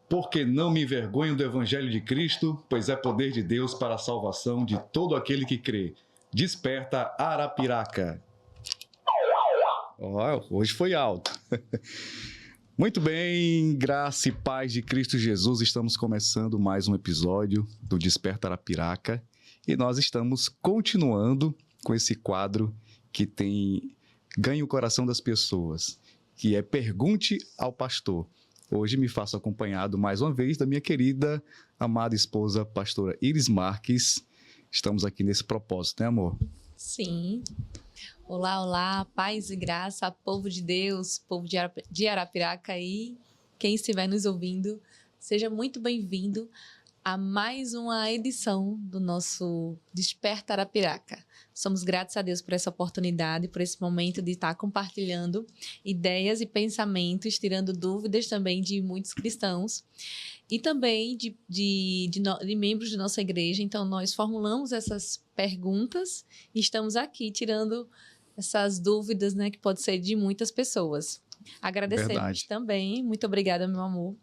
Porque não me envergonho do Evangelho de Cristo, pois é poder de Deus para a salvação de todo aquele que crê. Desperta Arapiraca. Hoje foi alto. Muito bem, graça e paz de Cristo Jesus, estamos começando mais um episódio do Desperta Arapiraca e nós estamos continuando com esse quadro que tem ganho o coração das pessoas, que é Pergunte ao Pastor. Hoje me faço acompanhado mais uma vez da minha querida, amada esposa, pastora Iris Marques. Estamos aqui nesse propósito, né, amor? Sim. Olá, olá, paz e graça, povo de Deus, povo de Arapiraca e quem estiver nos ouvindo, seja muito bem-vindo a mais uma edição do nosso Desperta Arapiraca. Somos gratos a Deus por essa oportunidade, por esse momento de estar compartilhando ideias e pensamentos, tirando dúvidas também de muitos cristãos e também de membros de nossa igreja. Então, nós formulamos essas perguntas e estamos aqui tirando essas dúvidas, né, que pode ser de muitas pessoas. Agradecemos também, muito obrigada, meu amor,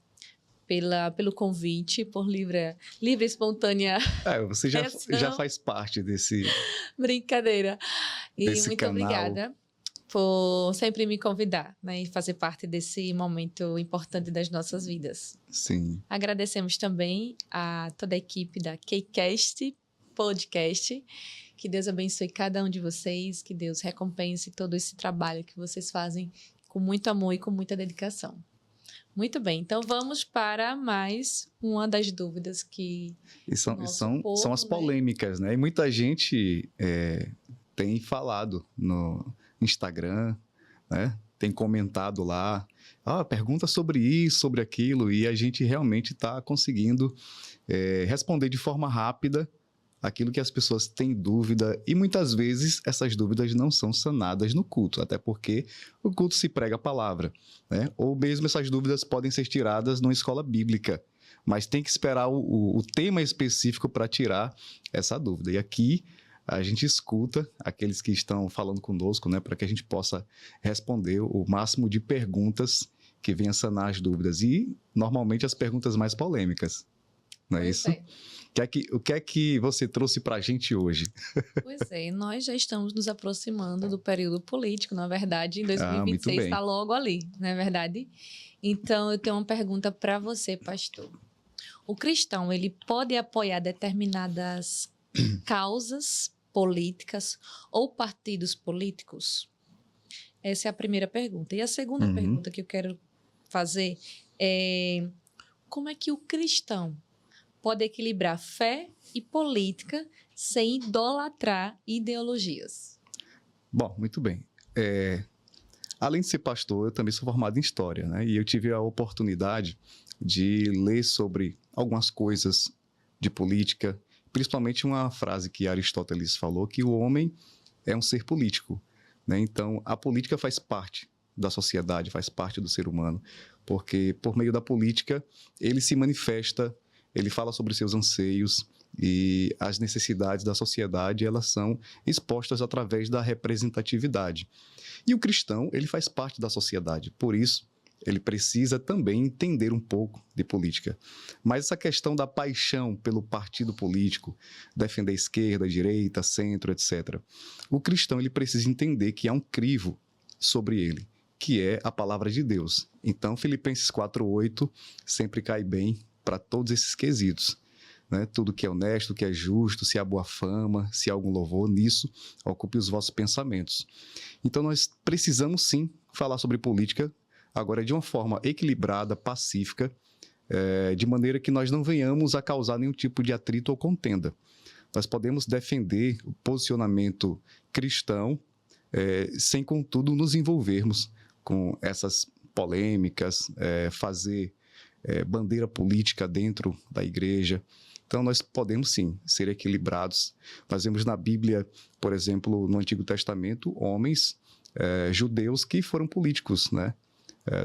pelo convite, por livre e espontânea você já faz parte desse... Brincadeira. E desse muito canal. Obrigada por sempre me convidar, né, e fazer parte desse momento importante das nossas vidas. Sim. Agradecemos também a toda a equipe da Kcast Podcast. Que Deus abençoe cada um de vocês, que Deus recompense todo esse trabalho que vocês fazem com muito amor e com muita dedicação. Muito bem, então vamos para mais uma das dúvidas que são as polêmicas, né? E muita gente tem falado no Instagram, né? Tem comentado lá, pergunta sobre isso, sobre aquilo, e a gente realmente está conseguindo responder de forma rápida aquilo que as pessoas têm dúvida, e muitas vezes essas dúvidas não são sanadas no culto, até porque o culto se prega a palavra, né? Ou mesmo essas dúvidas podem ser tiradas numa escola bíblica, mas tem que esperar o tema específico para tirar essa dúvida. E aqui a gente escuta aqueles que estão falando conosco, né, para que a gente possa responder o máximo de perguntas que venham sanar as dúvidas, e normalmente as perguntas mais polêmicas, não é isso? O que é que você trouxe para a gente hoje? Pois é, nós já estamos nos aproximando do período político, na verdade, em 2026 está logo ali, não é verdade? Então, eu tenho uma pergunta para você, pastor. O cristão, ele pode apoiar determinadas causas políticas ou partidos políticos? Essa é a primeira pergunta. E a segunda pergunta que eu quero fazer é: como é que o cristão pode equilibrar fé e política sem idolatrar ideologias? Bom, muito bem. Além de ser pastor, eu também sou formado em História, né? E eu tive a oportunidade de ler sobre algumas coisas de política, principalmente uma frase que Aristóteles falou, que o homem é um ser político, né? Então, a política faz parte da sociedade, faz parte do ser humano, porque por meio da política ele se manifesta, ele fala sobre seus anseios, e as necessidades da sociedade, elas são expostas através da representatividade. E o cristão, ele faz parte da sociedade, por isso ele precisa também entender um pouco de política. Mas essa questão da paixão pelo partido político, defender a esquerda, a direita, centro, etc. O cristão, ele precisa entender que há um crivo sobre ele, que é a palavra de Deus. Então, Filipenses 4:8 sempre cai bem para todos esses quesitos, né? Tudo que é honesto, que é justo, se há boa fama, se há algum louvor, nisso ocupe os vossos pensamentos. Então nós precisamos sim falar sobre política, agora de uma forma equilibrada, pacífica, de maneira que nós não venhamos a causar nenhum tipo de atrito ou contenda. Nós podemos defender o posicionamento cristão, sem contudo nos envolvermos com essas polêmicas, fazer bandeira política dentro da igreja. Então, nós podemos, sim, ser equilibrados. Nós vemos na Bíblia, por exemplo, no Antigo Testamento, homens judeus que foram políticos, né?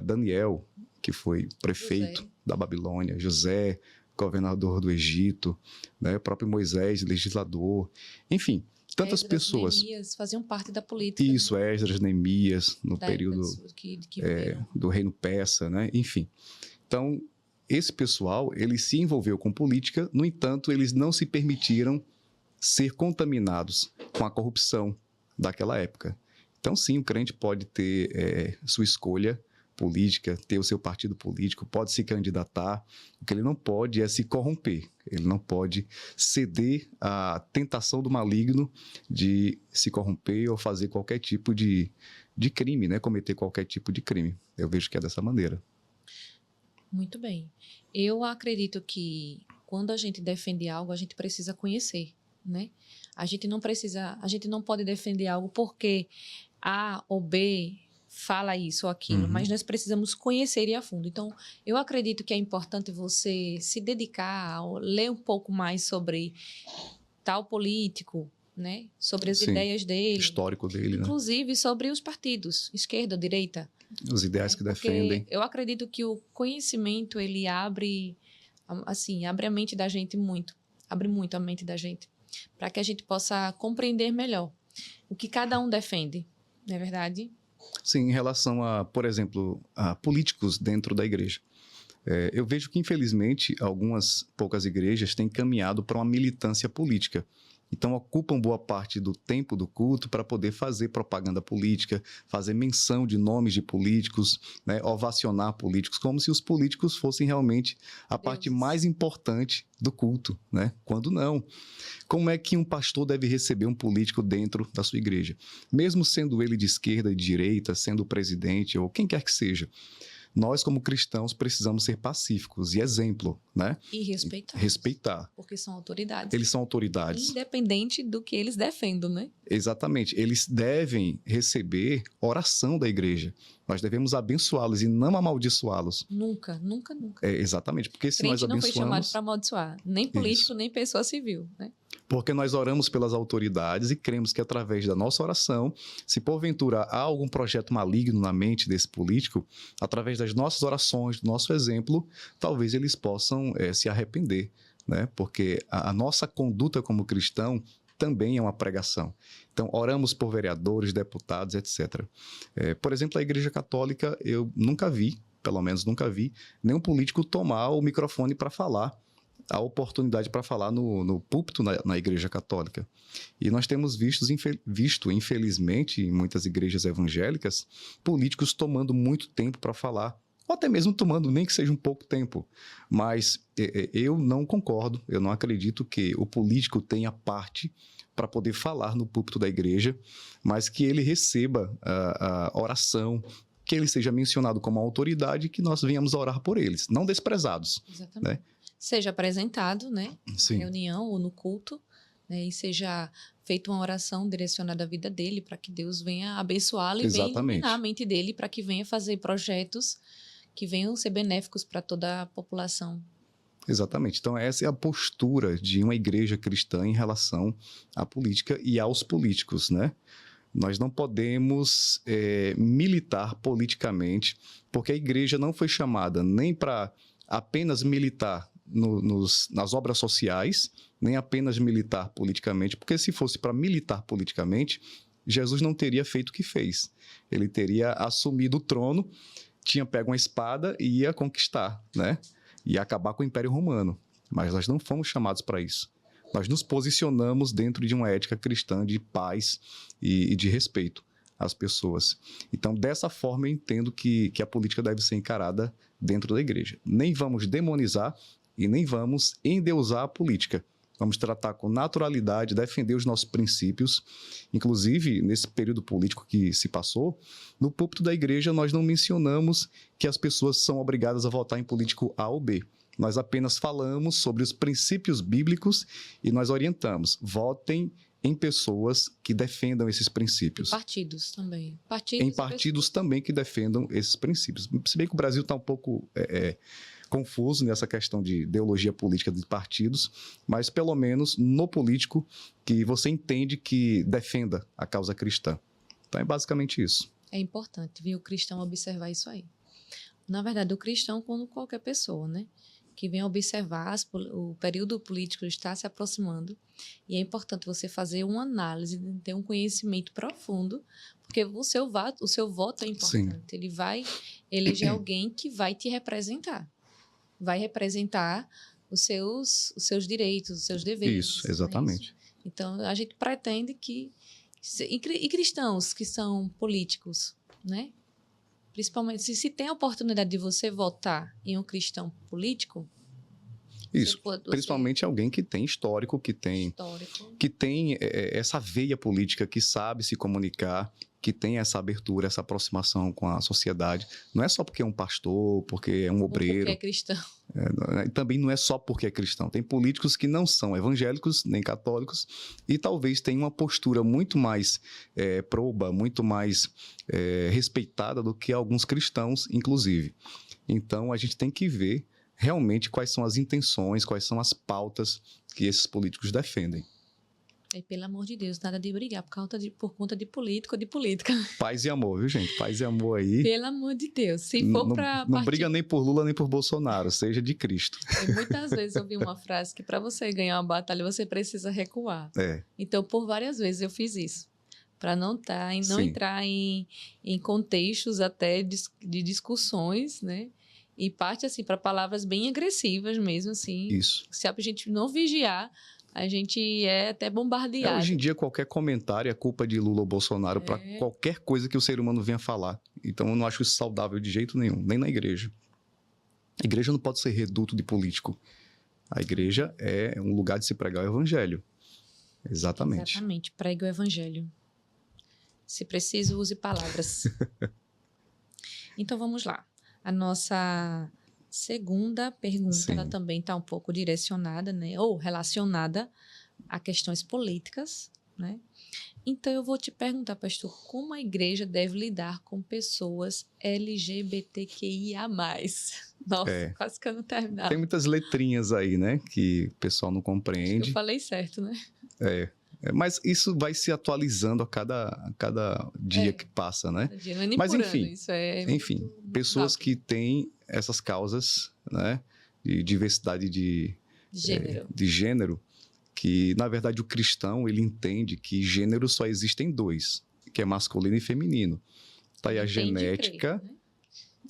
Daniel, que foi prefeito da Babilônia, José, governador do Egito, né? O próprio Moisés, legislador, enfim, tantas pessoas. Neemias faziam parte da política. Isso, né? Esdras, Neemias, no período do reino persa, né? Enfim. Então, esse pessoal, ele se envolveu com política, no entanto, eles não se permitiram ser contaminados com a corrupção daquela época. Então, sim, o crente pode ter sua escolha política, ter o seu partido político, pode se candidatar. O que ele não pode é se corromper. Ele não pode ceder à tentação do maligno de se corromper ou fazer qualquer tipo de crime, né? Cometer qualquer tipo de crime. Eu vejo que é dessa maneira. Muito bem. Eu acredito que quando a gente defende algo, a gente precisa conhecer, né? A gente não pode defender algo porque A ou B fala isso ou aquilo, mas nós precisamos conhecer e a fundo. Então, eu acredito que é importante você se dedicar a ler um pouco mais sobre tal político, né? Sobre as Sim, ideias dele. Histórico dele, inclusive, sobre os partidos, esquerda, direita. Os ideais que defendem. Eu acredito que o conhecimento, ele abre a mente da gente muito. Abre muito a mente da gente. Para que a gente possa compreender melhor o que cada um defende. Não é verdade? Sim, em relação a, por exemplo, a políticos dentro da igreja. Eu vejo que, infelizmente, algumas poucas igrejas têm caminhado para uma militância política. Então, ocupam boa parte do tempo do culto para poder fazer propaganda política, fazer menção de nomes de políticos, né, ovacionar políticos, como se os políticos fossem realmente a parte mais importante do culto, né? Quando não. Como é que um pastor deve receber um político dentro da sua igreja? Mesmo sendo ele de esquerda e de direita, sendo o presidente ou quem quer que seja. Nós, como cristãos, precisamos ser pacíficos e exemplo, né? E respeitar. Respeitar. Porque são autoridades. Eles são autoridades. Independente do que eles defendam, né? Exatamente. Eles devem receber oração da igreja. Nós devemos abençoá-los e não amaldiçoá-los. Nunca, nunca, nunca. Exatamente. Porque se nós abençoamos... não foi chamado para amaldiçoar. Nem político, Isso. nem pessoa civil, né? Porque nós oramos pelas autoridades e cremos que através da nossa oração, se porventura há algum projeto maligno na mente desse político, através das nossas orações, do nosso exemplo, talvez eles possam se arrepender, né? Porque a nossa conduta como cristão também é uma pregação. Então, oramos por vereadores, deputados, etc. Por exemplo, a Igreja Católica, eu nunca vi, pelo menos nunca vi, nenhum político tomar o microfone para falar, a oportunidade para falar no púlpito na Igreja Católica. E nós temos visto, infelizmente, em muitas igrejas evangélicas, políticos tomando muito tempo para falar, ou até mesmo tomando nem que seja um pouco tempo. Mas eu não concordo, eu não acredito que o político tenha parte para poder falar no púlpito da igreja, mas que ele receba a oração, que ele seja mencionado como autoridade e que nós venhamos a orar por eles, não desprezados. Exatamente. Né? Seja apresentado, né, Sim. na reunião ou no culto, né, e seja feita uma oração direcionada à vida dele para que Deus venha abençoá-lo e venha iluminar a mente dele para que venha fazer projetos que venham ser benéficos para toda a população. Exatamente. Então, essa é a postura de uma igreja cristã em relação à política e aos políticos, né? Nós não podemos militar politicamente, porque a igreja não foi chamada nem para apenas militar nas obras sociais, nem apenas militar politicamente, porque se fosse para militar politicamente, Jesus não teria feito o que fez. Ele teria assumido o trono, tinha pego uma espada e ia conquistar, né? Ia acabar com o Império Romano. Mas nós não fomos chamados para isso. Nós nos posicionamos dentro de uma ética cristã de paz e de respeito às pessoas. Então, dessa forma, eu entendo que a política deve ser encarada dentro da igreja. Nem vamos demonizar e nem vamos endeusar a política. Vamos tratar com naturalidade, defender os nossos princípios. Inclusive, nesse período político que se passou, no púlpito da igreja nós não mencionamos que as pessoas são obrigadas a votar em político A ou B. Nós apenas falamos sobre os princípios bíblicos e nós orientamos. Votem em pessoas que defendam esses princípios. Partidos também. Em partidos também que defendam esses princípios. Se bem que o Brasil está um pouco confuso nessa questão de ideologia política de partidos, mas pelo menos no político que você entende que defenda a causa cristã. Então é basicamente isso. É importante, viu, o cristão observar isso aí. Na verdade, o cristão, como qualquer pessoa, né? Que vem observar o período político está se aproximando e é importante você fazer uma análise, ter um conhecimento profundo, porque o seu voto é importante. Sim. Ele vai eleger alguém que vai te representar. vai representar os seus direitos, os seus deveres. Isso, exatamente. Né? Então, a gente pretende que... E cristãos que são políticos, né? Principalmente, se tem a oportunidade de você votar em um cristão político... Isso, principalmente alguém que tem histórico, que tem essa veia política, que sabe se comunicar, que tem essa abertura, essa aproximação com a sociedade. Não é só porque é um pastor, porque é um obreiro. Porque é cristão. Também não é só porque é cristão. Tem políticos que não são evangélicos nem católicos e talvez tenham uma postura muito mais proba, muito mais respeitada do que alguns cristãos, inclusive. Então, a gente tem que ver realmente quais são as intenções, quais são as pautas que esses políticos defendem. E, pelo amor de Deus, nada de brigar por conta de político ou de política. Paz e amor, viu, gente? Paz e amor aí. Pelo amor de Deus. Se for para não briga nem por Lula, nem por Bolsonaro, seja de Cristo. Muitas vezes eu ouvi uma frase que para você ganhar uma batalha, você precisa recuar. Então, por várias vezes eu fiz isso. Para não entrar em contextos até de discussões, né? E parte, assim, para palavras bem agressivas mesmo, assim. Isso. Se a gente não vigiar, a gente é até bombardeado. Hoje em dia, qualquer comentário é culpa de Lula ou Bolsonaro para qualquer coisa que o ser humano venha falar. Então, eu não acho isso saudável de jeito nenhum, nem na igreja. A igreja não pode ser reduto de político. A igreja é um lugar de se pregar o evangelho. Exatamente. Exatamente, pregue o evangelho. Se preciso, use palavras. Então, vamos lá. A nossa segunda pergunta, ela também está um pouco direcionada, né, ou relacionada a questões políticas, né? Então, eu vou te perguntar, pastor, como a igreja deve lidar com pessoas LGBTQIA+. Nossa, quase que eu não terminava. Tem muitas letrinhas aí, né, que o pessoal não compreende. Eu falei certo, né? Mas isso vai se atualizando a cada dia que passa, né? Mas enfim, pessoas que têm essas causas, né, de diversidade de gênero, que na verdade o cristão ele entende que gênero só existem dois, que é masculino e feminino. Tá aí a genética, crer, né?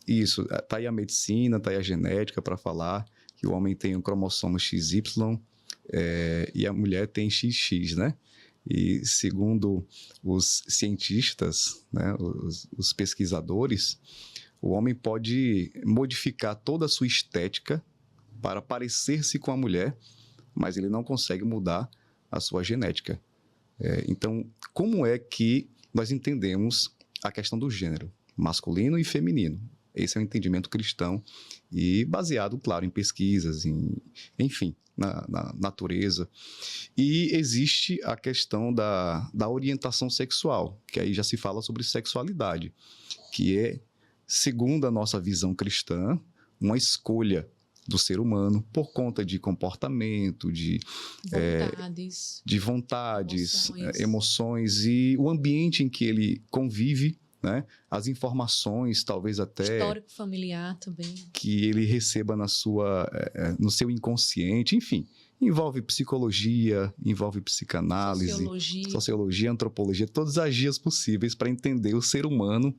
Isso, tá aí a medicina, tá aí a genética para falar que o homem tem um cromossomo XY, e a mulher tem XX, né? E segundo os cientistas, né, os pesquisadores, o homem pode modificar toda a sua estética para parecer-se com a mulher, mas ele não consegue mudar a sua genética. Então, como é que nós entendemos a questão do gênero, masculino e feminino? Esse é o entendimento cristão e baseado, claro, em pesquisas, enfim, na natureza. E existe a questão da orientação sexual, que aí já se fala sobre sexualidade, que é, segundo a nossa visão cristã, uma escolha do ser humano por conta de comportamento, de vontades, emoções e o ambiente em que ele convive, né? As informações, talvez até... Histórico familiar também. Que ele receba no seu inconsciente, enfim. Envolve psicologia, envolve psicanálise, sociologia, antropologia, todas as vias possíveis para entender o ser humano.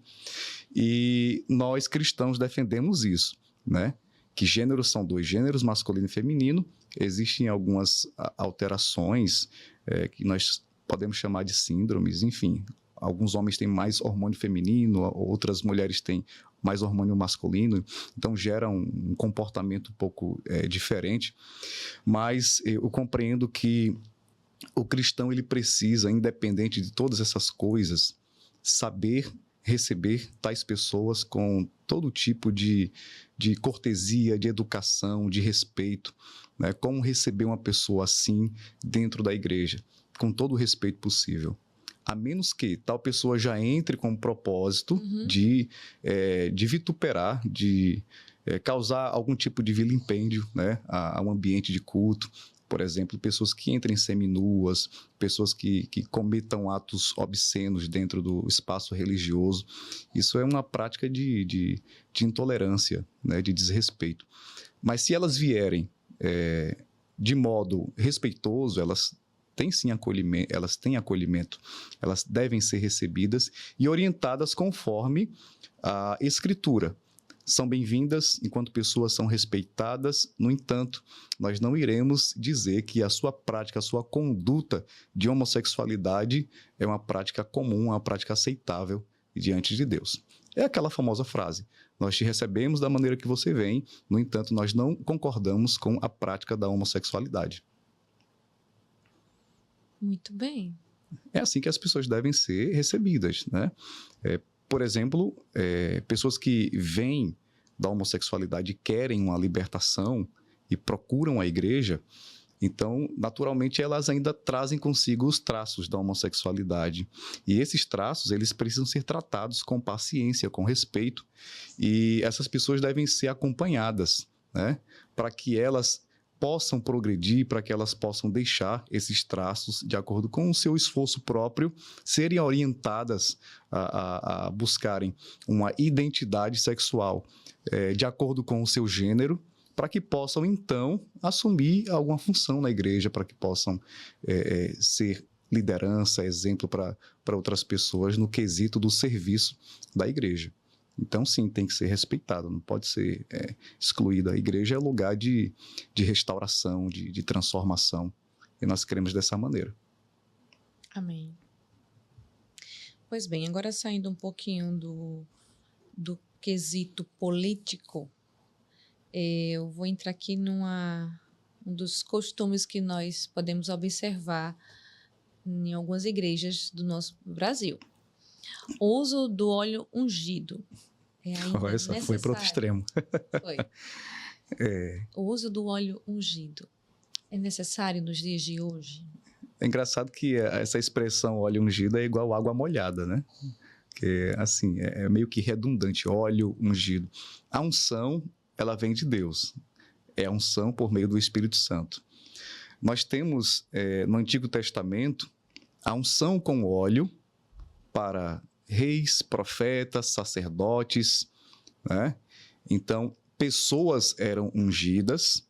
E nós, cristãos, defendemos isso, né? Que gêneros são dois gêneros, masculino e feminino. Existem algumas alterações que nós podemos chamar de síndromes, enfim. Alguns homens têm mais hormônio feminino, outras mulheres têm mais hormônio masculino, então gera um comportamento um pouco diferente. Mas eu compreendo que o cristão ele precisa, independente de todas essas coisas, saber receber tais pessoas com todo tipo de cortesia, de educação, de respeito, né? Como receber uma pessoa assim dentro da igreja, com todo o respeito possível. A menos que tal pessoa já entre com o propósito de vituperar, de causar algum tipo de vilipêndio, né, a um ambiente de culto. Por exemplo, pessoas que entrem seminuas, pessoas que cometam atos obscenos dentro do espaço religioso. Isso é uma prática de intolerância, né, de desrespeito. Mas se elas vierem de modo respeitoso, elas têm sim acolhimento, elas devem ser recebidas e orientadas conforme a Escritura. são bem-vindas, enquanto pessoas são respeitadas. No entanto, nós não iremos dizer que a sua prática, a sua conduta de homossexualidade é uma prática comum, uma prática aceitável diante de Deus. É aquela famosa frase: nós te recebemos da maneira que você vem, no entanto, nós não concordamos com a prática da homossexualidade. Muito bem. É assim que as pessoas devem ser recebidas, né? Por exemplo, pessoas que vêm da homossexualidade e querem uma libertação e procuram a igreja, então, naturalmente, elas ainda trazem consigo os traços da homossexualidade. E esses traços, eles precisam ser tratados com paciência, com respeito. E essas pessoas devem ser acompanhadas, né? Para que elas possam progredir, para que elas possam deixar esses traços, de acordo com o seu esforço próprio, serem orientadas a buscarem uma identidade sexual de acordo com o seu gênero, para que possam, então, assumir alguma função na igreja, para que possam ser liderança, exemplo para outras pessoas no quesito do serviço da igreja. Então, sim, tem que ser respeitado, não pode ser excluída. A igreja é lugar de restauração, de transformação, e nós queremos dessa maneira. Amém. Pois bem, agora saindo um pouquinho do quesito político, eu vou entrar aqui um dos costumes que nós podemos observar em algumas igrejas do nosso Brasil. O uso do óleo ungido. Essa foi para outro extremo. Foi. O uso do óleo ungido é necessário nos dias de hoje? É engraçado que essa expressão óleo ungido é igual água molhada, né? Que, assim, é meio que redundante, óleo ungido. A unção, ela vem de Deus. É a unção por meio do Espírito Santo. Nós temos, no Antigo Testamento, a unção com óleo para reis, profetas, sacerdotes, né? Então, pessoas eram ungidas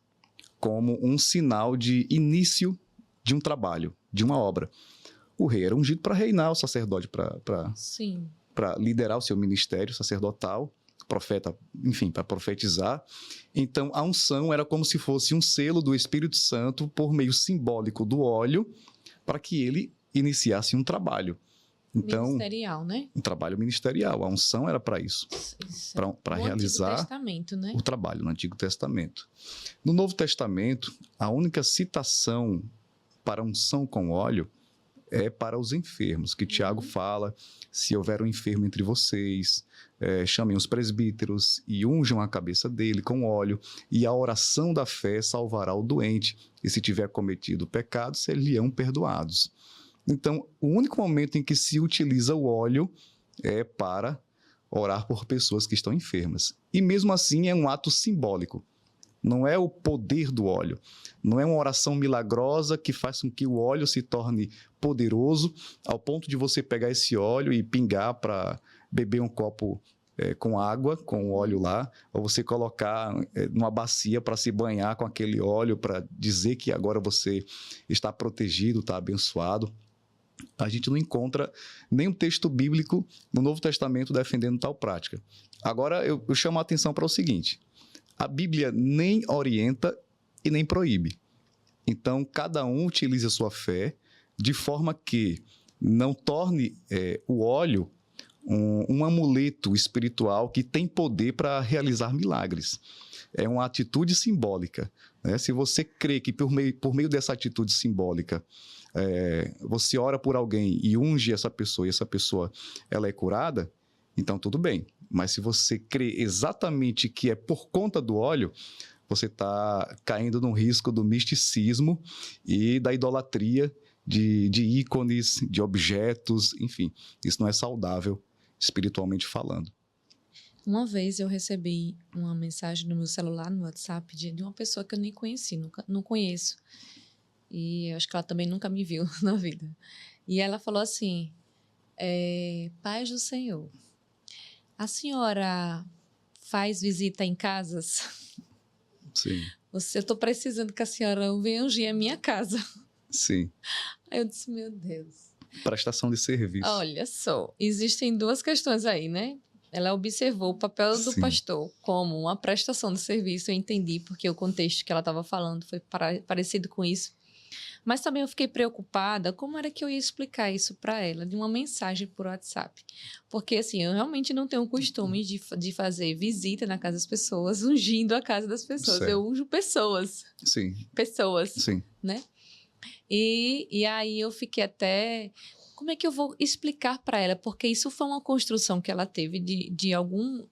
como um sinal de início de um trabalho, de uma obra. O rei era ungido para reinar, o sacerdote para liderar o seu ministério sacerdotal, o profeta, enfim, para profetizar. Então, a unção era como se fosse um selo do Espírito Santo por meio simbólico do óleo para que ele iniciasse um trabalho. Então, ministerial, né? Um trabalho ministerial. A unção era para isso, para realizar Testamento, né? o trabalho no Antigo Testamento. No Novo Testamento, a única citação para unção com óleo é para os enfermos, que Tiago fala: se houver um enfermo entre vocês, chamem os presbíteros e unjam a cabeça dele com óleo, e a oração da fé salvará o doente, e se tiver cometido pecados, lhe-ão perdoados. Então, o único momento em que se utiliza o óleo é para orar por pessoas que estão enfermas. E mesmo assim é um ato simbólico. Não é o poder do óleo. Não é uma oração milagrosa que faz com que o óleo se torne poderoso ao ponto de você pegar esse óleo e pingar para beber um copo com água, com o óleo lá, ou você colocar numa bacia para se banhar com aquele óleo para dizer que agora você está protegido, está abençoado. A gente não encontra nenhum texto bíblico no Novo Testamento defendendo tal prática. Agora, eu chamo a atenção para o seguinte: a Bíblia nem orienta e nem proíbe. Então, cada um utiliza a sua fé de forma que não torne o óleo um amuleto espiritual que tem poder para realizar milagres. É uma atitude simbólica, né? Se você crê que por meio dessa atitude simbólica você ora por alguém e unge essa pessoa, e essa pessoa ela é curada, então tudo bem. Mas se você crê exatamente que é por conta do óleo, você está caindo no risco do misticismo e da idolatria de ícones, de objetos, enfim. Isso não é saudável, espiritualmente falando. Uma vez eu recebi uma mensagem no meu celular, no WhatsApp, de uma pessoa que eu nem conheci, não conheço. E eu acho que ela também nunca me viu na vida. E ela falou assim: paz do Senhor, a senhora faz visita em casas? Sim. Eu estou precisando que a senhora venha ungir a minha casa. Sim. Aí eu disse: meu Deus. Prestação de serviço. Olha só, existem duas questões aí, né? ela observou o papel do Sim. pastor como uma prestação de serviço. Eu entendi, porque o contexto que ela estava falando foi parecido com isso. Mas também eu fiquei preocupada como era que eu ia explicar isso para ela, de uma mensagem por WhatsApp. Porque, assim, eu realmente não tenho o costume de fazer visita na casa das pessoas, ungindo a casa das pessoas. Certo. Eu unjo pessoas. Sim. Pessoas, Sim. né? E aí eu fiquei até... Como é que eu vou explicar para ela? Porque isso foi uma construção que ela teve de alguma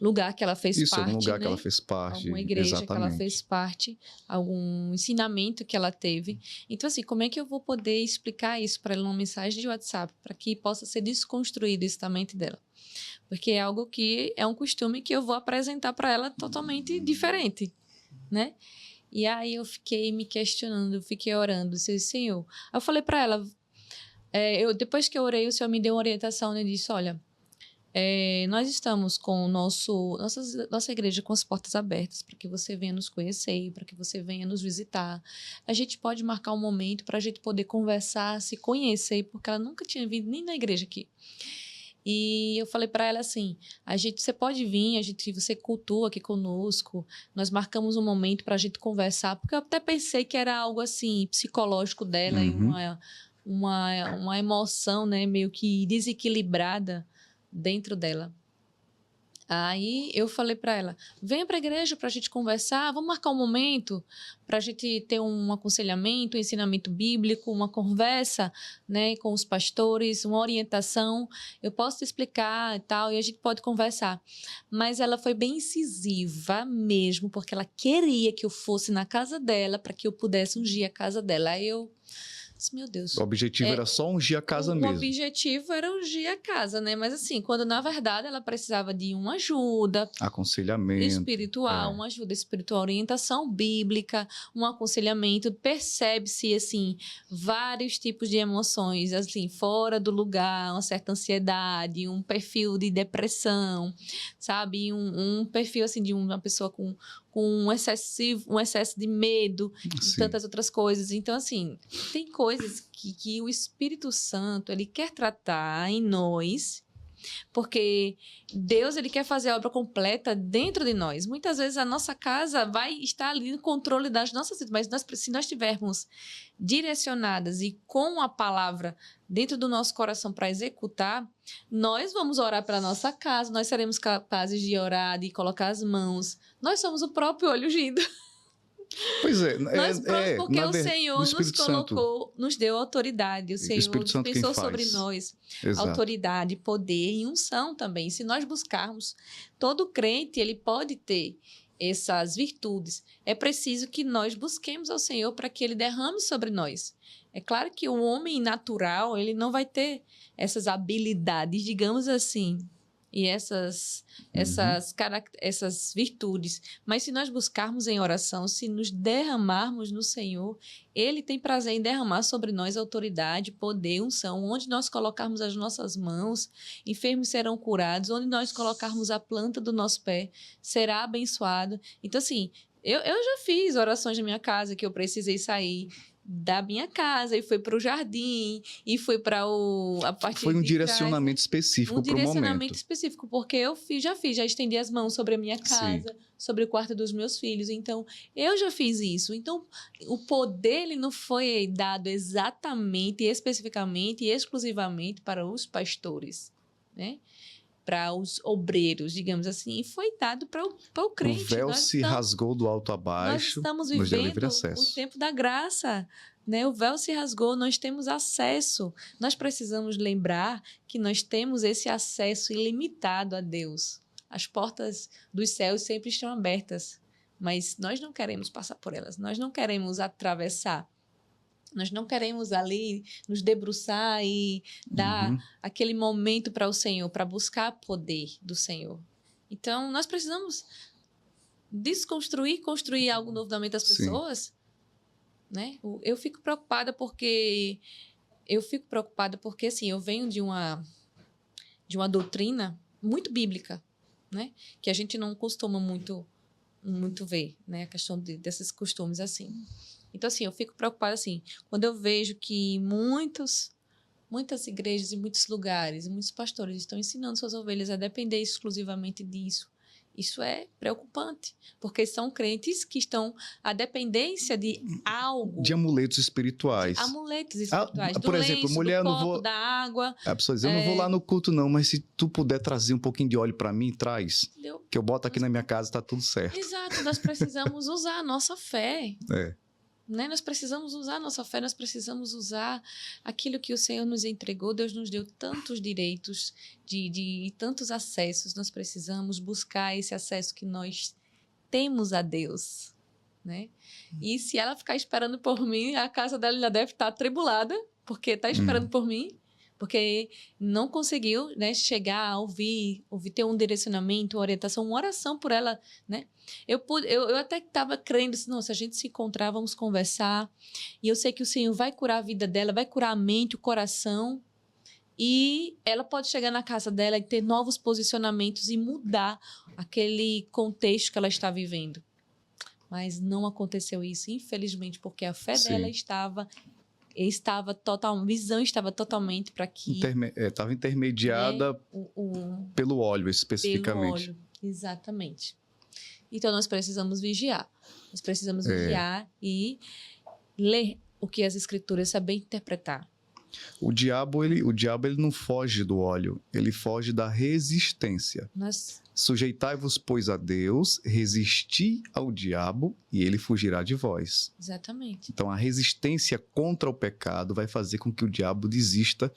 lugar que ela fez Isso, parte, algum lugar né? que ela fez parte. Alguma igreja que ela Exatamente. fez parte, algum ensinamento que ela teve. Então, assim, como é que eu vou poder explicar isso para ela numa mensagem de WhatsApp, para que possa ser desconstruído isso da mente dela? Porque é algo que é um costume que eu vou apresentar para ela totalmente diferente, né? E aí eu fiquei me questionando, eu fiquei orando, disse, Senhor. Aí eu falei para ela, depois que eu orei, o Senhor me deu uma orientação e disse, olha, nós estamos com nossa igreja com as portas abertas para que você venha nos conhecer, para que você venha nos visitar. A gente pode marcar um momento para a gente poder conversar, se conhecer, porque ela nunca tinha vindo nem na igreja aqui. E eu falei para ela assim, você pode vir, você cultua aqui conosco, nós marcamos um momento para a gente conversar, porque eu até pensei que era algo assim, psicológico dela e uma emoção, né, meio que desequilibrada dentro dela. Aí eu falei para ela, venha para a igreja para a gente conversar, vamos marcar um momento para a gente ter um aconselhamento, um ensinamento bíblico, uma conversa, né, com os pastores, uma orientação, eu posso te explicar e tal, e a gente pode conversar. Mas ela foi bem incisiva mesmo, porque ela queria que eu fosse na casa dela para que eu pudesse ungir a casa dela. Aí eu disse, meu Deus. O objetivo era só ungir a casa mesmo. O objetivo era ungir a casa, né? Mas assim, quando na verdade ela precisava de uma ajuda aconselhamento espiritual, uma ajuda espiritual, orientação bíblica, um aconselhamento, percebe-se assim vários tipos de emoções, assim, fora do lugar, uma certa ansiedade, um perfil de depressão, sabe? Um perfil assim de uma pessoa com um excesso de medo e tantas outras coisas. Então, assim, tem coisas que o Espírito Santo, ele quer tratar em nós, porque Deus, ele quer fazer a obra completa dentro de nós. Muitas vezes a nossa casa vai estar ali no controle das nossas vidas, mas se nós estivermos direcionadas e com a palavra dentro do nosso coração para executar, nós vamos orar pela nossa casa, nós seremos capazes de orar, de colocar as mãos. Nós somos o próprio olho ungido. Pois é, porque o Senhor nos colocou, nos deu autoridade, o Senhor pensou sobre nós. Exato. Autoridade, poder e unção também. Se nós buscarmos, todo crente, ele pode ter essas virtudes. É preciso que nós busquemos ao Senhor para que ele derrame sobre nós. É claro que o homem natural, ele não vai ter essas habilidades, digamos assim, e essas virtudes. Mas se nós buscarmos em oração, se nos derramarmos no Senhor, ele tem prazer em derramar sobre nós autoridade, poder, unção. Onde nós colocarmos as nossas mãos, enfermos serão curados. Onde nós colocarmos a planta do nosso pé, será abençoado. Então, assim, eu já fiz orações na minha casa que eu precisei sair da minha casa e fui para o jardim e fui para a parte foi um direcionamento específico para o momento. Um direcionamento específico, porque eu já estendi as mãos sobre a minha casa, sim, sobre o quarto dos meus filhos. Então, eu já fiz isso. Então, o poder ele não foi dado exatamente, especificamente e exclusivamente para os pastores, né? Para os obreiros, digamos assim, e foi dado para o crente. O véu se rasgou do alto a baixo. Nós estamos vivendo o tempo da graça, né? O véu se rasgou, nós temos acesso. Nós precisamos lembrar que nós temos esse acesso ilimitado a Deus. As portas dos céus sempre estão abertas, mas nós não queremos passar por elas, nós não queremos atravessar. Nós não queremos ali nos debruçar e dar aquele momento para o Senhor, para buscar poder do Senhor. Então, nós precisamos desconstruir, construir algo novo na mente das pessoas. Né? Eu fico preocupada porque, assim, eu venho de uma doutrina muito bíblica, né? Que a gente não costuma muito ver, né? A questão desses costumes assim. Então, assim, eu fico preocupada, assim, quando eu vejo que muitos Muitas igrejas e muitos lugares, muitos pastores estão ensinando suas ovelhas a depender exclusivamente disso. Isso é preocupante, porque são crentes que estão à dependência de algo. De amuletos espirituais. De amuletos espirituais. Por exemplo, lenço, mulher, do copo, não vou... da água. A pessoa diz, eu não vou lá no culto não, mas se tu puder trazer um pouquinho de óleo para mim, traz. Entendeu? Que eu boto aqui na minha casa, tá tudo certo. Exato, nós precisamos usar a nossa fé. É. Né? Nós precisamos usar a nossa fé, nós precisamos usar aquilo que o Senhor nos entregou. Deus nos deu tantos direitos e tantos acessos. Nós precisamos buscar esse acesso que nós temos a Deus. Né? E se ela ficar esperando por mim, a casa dela já deve estar atribulada, porque está esperando por mim, porque não conseguiu, né, chegar a ouvir, ter um direcionamento, uma orientação, uma oração por ela, né? Eu até estava crendo, não, se a gente se encontrar, vamos conversar, e eu sei que o Senhor vai curar a vida dela, vai curar a mente, o coração, e ela pode chegar na casa dela e ter novos posicionamentos e mudar aquele contexto que ela está vivendo. Mas não aconteceu isso, infelizmente, porque a fé dela a visão estava totalmente para que... Estava intermediada pelo óleo, especificamente. Pelo óleo, exatamente. Então, nós precisamos vigiar. Nós precisamos vigiar e ler o que as Escrituras sabem interpretar. O diabo ele não foge do óleo, ele foge da resistência. Sujeitai-vos, pois, a Deus, resisti ao diabo e ele fugirá de vós. Exatamente. Então, a resistência contra o pecado vai fazer com que o diabo desista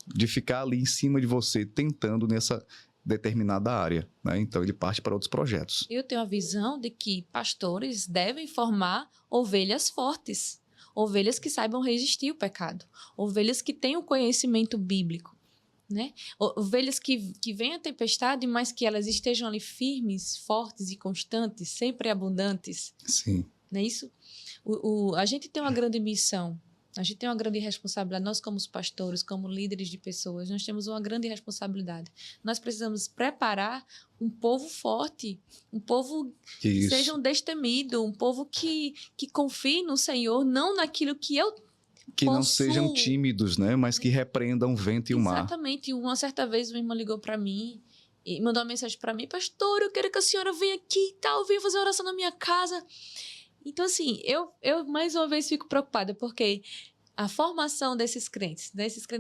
de ficar ali em cima de você, tentando nessa determinada área, né? Então, ele parte para outros projetos. Eu tenho a visão de que pastores devem formar ovelhas fortes. Ovelhas que saibam resistir o pecado. Ovelhas que tenham conhecimento bíblico. Né? Ovelhas que venham a tempestade, mas que elas estejam ali firmes, fortes e constantes, sempre abundantes. Sim. Não é isso? A gente tem uma grande missão. A gente tem uma grande responsabilidade. Nós, como pastores, como líderes de pessoas, nós temos uma grande responsabilidade. Nós precisamos preparar um povo forte, um povo que seja um destemido, um povo que confie no Senhor, não naquilo que eu que não sejam tímidos, né? Mas que repreendam o vento e o mar. Exatamente. Uma certa vez uma irmã ligou para mim e mandou uma mensagem para mim: pastor, eu quero que a senhora venha aqui e tal, venha fazer oração na minha casa. Então, assim, eu mais uma vez fico preocupada, porque a formação desses crentes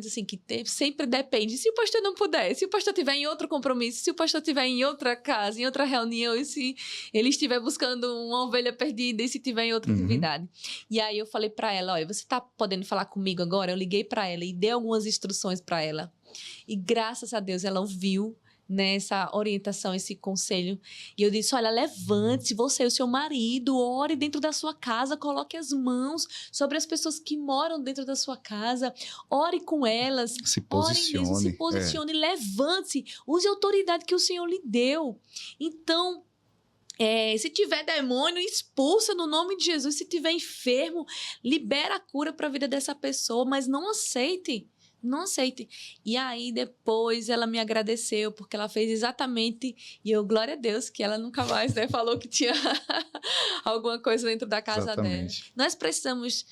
assim, que sempre depende. Se o pastor não puder, se o pastor estiver em outro compromisso, se o pastor estiver em outra casa, em outra reunião, e se ele estiver buscando uma ovelha perdida, e se estiver em outra atividade. E aí eu falei para ela: olha, você está podendo falar comigo agora? Eu liguei para ela e dei algumas instruções para ela. E graças a Deus ela ouviu nessa orientação, esse conselho. E eu disse: olha, levante-se, você e o seu marido, ore dentro da sua casa, coloque as mãos sobre as pessoas que moram dentro da sua casa, ore com elas, se posicione, levante-se, use a autoridade que o Senhor lhe deu. Então, se tiver demônio, expulsa no nome de Jesus. Se tiver enfermo, libera a cura para a vida dessa pessoa, mas não aceite. Não aceite. E aí, depois, ela me agradeceu, porque ela fez exatamente... E eu, glória a Deus, que ela nunca mais, né, falou que tinha alguma coisa dentro da casa dela. Nós precisamos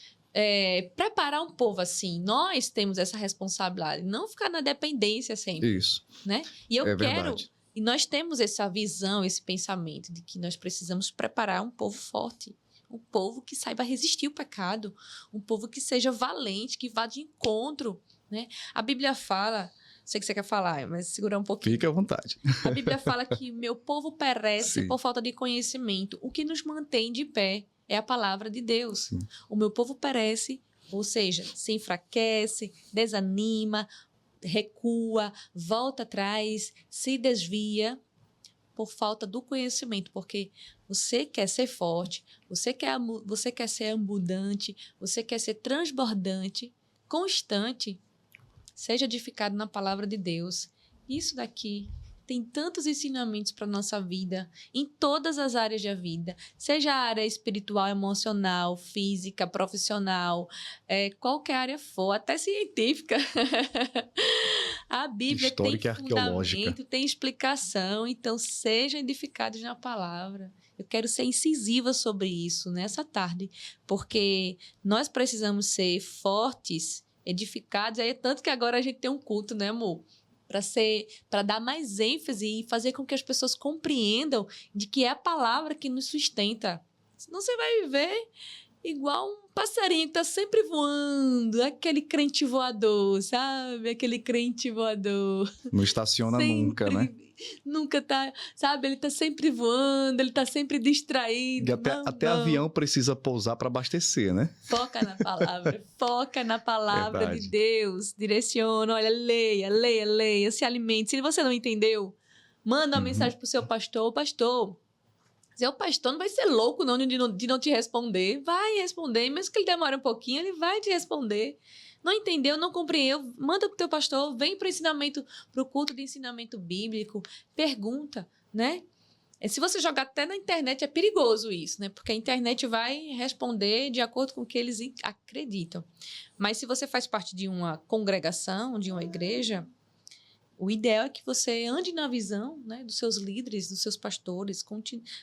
preparar um povo assim. Nós temos essa responsabilidade. Não ficar na dependência sempre. Isso. Né? E eu quero... Verdade. E nós temos essa visão, esse pensamento de que nós precisamos preparar um povo forte. Um povo que saiba resistir o pecado. Um povo que seja valente, que vá de encontro. Né? A Bíblia fala, sei que você quer falar, mas segura um pouquinho. Fique à vontade. A Bíblia fala que meu povo perece por falta de conhecimento. O que nos mantém de pé é a palavra de Deus. Sim. O meu povo perece, ou seja, se enfraquece, desanima, recua, volta atrás, se desvia por falta do conhecimento, porque você quer ser forte, você quer ser abundante, você quer ser transbordante, constante. Seja edificado na palavra de Deus. Isso daqui tem tantos ensinamentos para a nossa vida, em todas as áreas da vida. Seja a área espiritual, emocional, física, profissional, qualquer área for, até científica. A Bíblia histórica, tem fundamento, tem explicação. Então, sejam edificados na palavra. Eu quero ser incisiva sobre isso nessa tarde, porque nós precisamos ser fortes edificados. Aí é tanto que agora a gente tem um culto, né, amor? Para dar mais ênfase e fazer com que as pessoas compreendam de que é a palavra que nos sustenta. Senão você vai viver igual um passarinho que tá sempre voando, aquele crente voador, sabe? Aquele crente voador. Não estaciona nunca, né? Nunca tá, sabe? Ele tá sempre voando, ele tá sempre distraído. E até avião precisa pousar para abastecer, né? Foca na palavra Verdade. de Deus. Direciona, olha, leia, se alimente. Se você não entendeu, manda uma mensagem pro seu pastor. Pastor, seu pastor não vai ser louco não de não te responder. Vai responder, mesmo que ele demore um pouquinho, ele vai te responder. Não entendeu, não compreendeu, manda pro teu pastor, vem pro culto de ensinamento bíblico, pergunta, né? Se você jogar até na internet, é perigoso isso, né? Porque a internet vai responder de acordo com o que eles acreditam. Mas se você faz parte de uma congregação, de uma igreja, o ideal é que você ande na visão, né, dos seus líderes, dos seus pastores,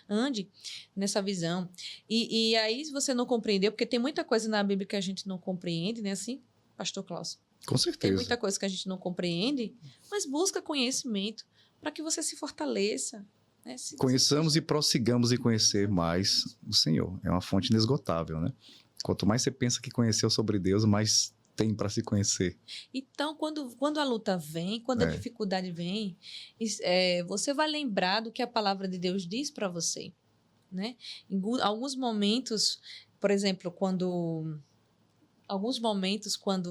ande nessa visão. E aí, se você não compreendeu, porque tem muita coisa na Bíblia que a gente não compreende, né? Assim, Pastor Klaus? Com certeza. Tem muita coisa que a gente não compreende, mas busca conhecimento para que você se fortaleça. Né? Conheçamos e prossigamos em conhecer mais o Senhor. É uma fonte inesgotável, né? Quanto mais você pensa que conheceu sobre Deus, mais tem para se conhecer. Então, quando a luta vem, quando a dificuldade vem, você vai lembrar do que a palavra de Deus diz para você. Né? Em alguns momentos, por exemplo, quando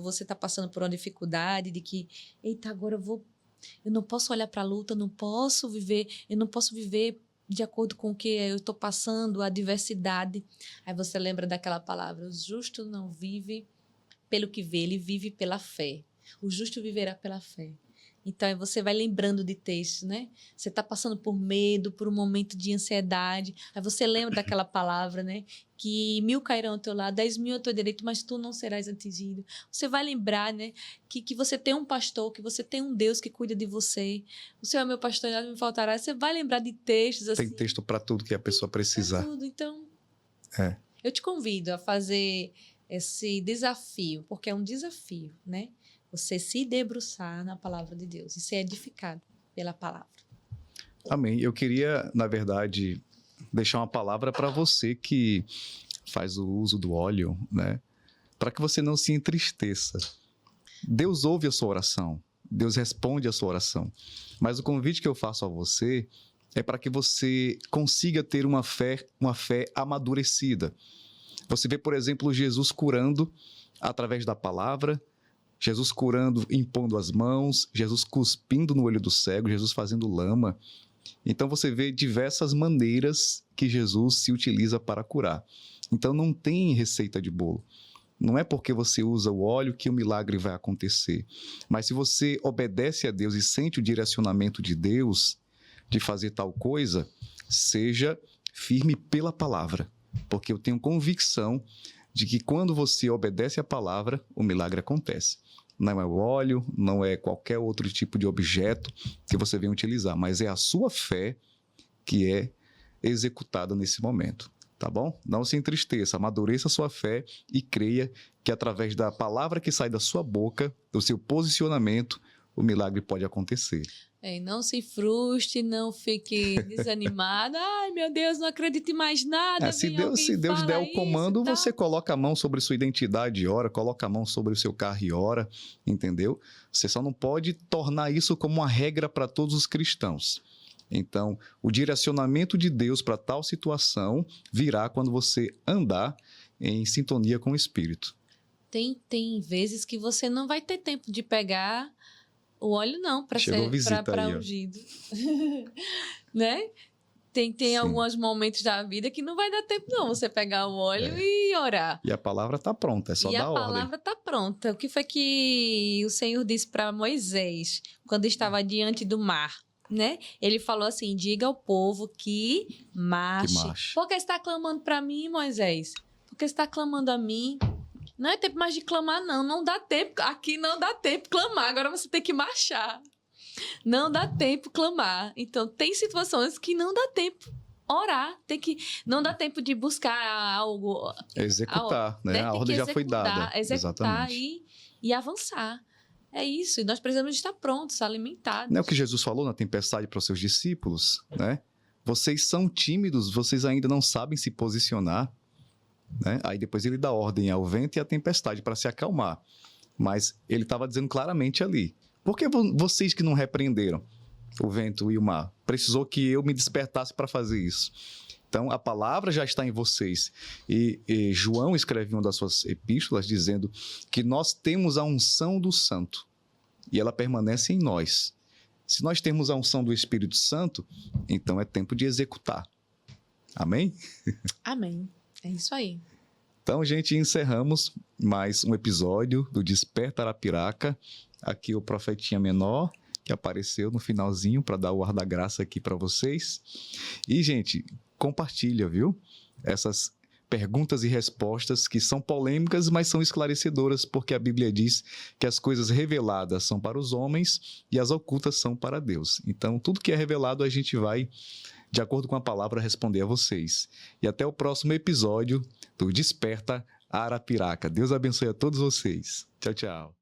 você está passando por uma dificuldade de que, eita, agora eu não posso olhar para a luta, eu não posso viver de acordo com o que eu estou passando, a adversidade. Aí você lembra daquela palavra, o justo não vive pelo que vê, ele vive pela fé. O justo viverá pela fé. Então, aí você vai lembrando de textos, né? Você está passando por medo, por um momento de ansiedade. Aí você lembra daquela palavra, né? Que 1000 cairão ao teu lado, 10.000 ao teu direito, mas tu não serás atingido. Você vai lembrar, né? Que você tem um pastor, que você tem um Deus que cuida de você. O Senhor é meu pastor, nada me faltará. Você vai lembrar de textos assim. Tem texto para tudo que a pessoa precisar. Tudo. Então, eu te convido a fazer esse desafio, porque é um desafio, né? Você se debruçar na palavra de Deus e ser edificado pela palavra. Amém. Eu queria, na verdade, deixar uma palavra para você que faz o uso do óleo, né? Para que você não se entristeça. Deus ouve a sua oração. Deus responde a sua oração. Mas o convite que eu faço a você é para que você consiga ter uma fé amadurecida. Você vê, por exemplo, Jesus curando através da palavra, Jesus curando, impondo as mãos, Jesus cuspindo no olho do cego, Jesus fazendo lama. Então você vê diversas maneiras que Jesus se utiliza para curar. Então não tem receita de bolo. Não é porque você usa o óleo que o milagre vai acontecer. Mas se você obedece a Deus e sente o direcionamento de Deus de fazer tal coisa, seja firme pela palavra. Porque eu tenho convicção de que quando você obedece a palavra, o milagre acontece. Não é o óleo, não é qualquer outro tipo de objeto que você vem utilizar, mas é a sua fé que é executada nesse momento, tá bom? Não se entristeça, amadureça a sua fé e creia que através da palavra que sai da sua boca, do seu posicionamento, o milagre pode acontecer. Não se frustre, não fique desanimado. Ai, meu Deus, não acredito em mais nada. Se Deus der o comando, você coloca a mão sobre sua identidade e ora, coloca a mão sobre o seu carro e ora, entendeu? Você só não pode tornar isso como uma regra para todos os cristãos. Então, o direcionamento de Deus para tal situação virá quando você andar em sintonia com o Espírito. Tem vezes que você não vai ter tempo de pegar o óleo não, para ungido. Né? Tem alguns momentos da vida que não vai dar tempo não, você pegar o óleo e orar. E a palavra está pronta, é só dar ordem. E a palavra está pronta. O que foi que o Senhor disse para Moisés quando estava diante do mar? Né? Ele falou assim, diga ao povo que marche. Por que você está clamando para mim, Moisés? Por que você está clamando a mim? Não é tempo mais de clamar, não. Não dá tempo. Aqui não dá tempo de clamar. Agora você tem que marchar. Não dá tempo de clamar. Então, tem situações que não dá tempo orar, não dá tempo de buscar algo. Executar, né? A ordem já foi dada. Executar Exatamente. e avançar. É isso, e nós precisamos estar prontos, alimentados. Não é o que Jesus falou na tempestade para os seus discípulos, né? Vocês são tímidos, vocês ainda não sabem se posicionar, né? Aí depois ele dá ordem ao vento e à tempestade para se acalmar. Mas ele estava dizendo claramente ali, por que vocês que não repreenderam o vento e o mar? Precisou que eu me despertasse para fazer isso. Então, a palavra já está em vocês. E João escreve uma das suas epístolas dizendo que nós temos a unção do Santo e ela permanece em nós. Se nós temos a unção do Espírito Santo, então é tempo de executar. Amém? Amém. É isso aí. Então, gente, encerramos mais um episódio do Desperta Arapiraca. Aqui o profetinha menor, que apareceu no finalzinho para dar o ar da graça aqui para vocês. E, gente, compartilha, viu? Essas perguntas e respostas que são polêmicas, mas são esclarecedoras, porque a Bíblia diz que as coisas reveladas são para os homens e as ocultas são para Deus. Então, tudo que é revelado a gente vai, de acordo com a palavra, responder a vocês. E até o próximo episódio do Desperta Arapiraca. Deus abençoe a todos vocês. Tchau, tchau.